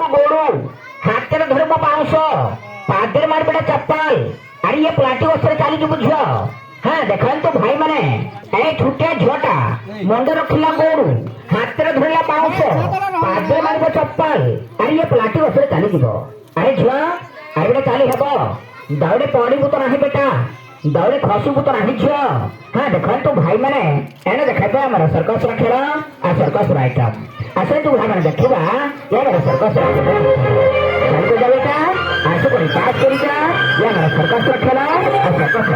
गोड़ू हाथ धर्म पाउस पादे मारपेटा चप्पल अरे ये प्लाटी वस्त्र चली बुझ हाँ देखो तो भाई माने ए छुटिया झुआटा मंद रखला गोड़ू हाथ धरला पाउस पादे मारपे चप्पल अरे ये प्लाटी वस्त्र चली अरे झुआ अरे बेटा चली हम दौड़े पड़ू तो ना बेटा दौड़े खसबू तो ना झुआ हाँ देखो तो भाई माने एने देखा आम सर्कस खेल आ सर्कस आइटम आसे तू भाई देखा ये मेरा सर्कस बेटा आस को पास कर ये मेरा सर्कस खेल आ सर्कस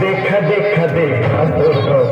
देखा देखा देखा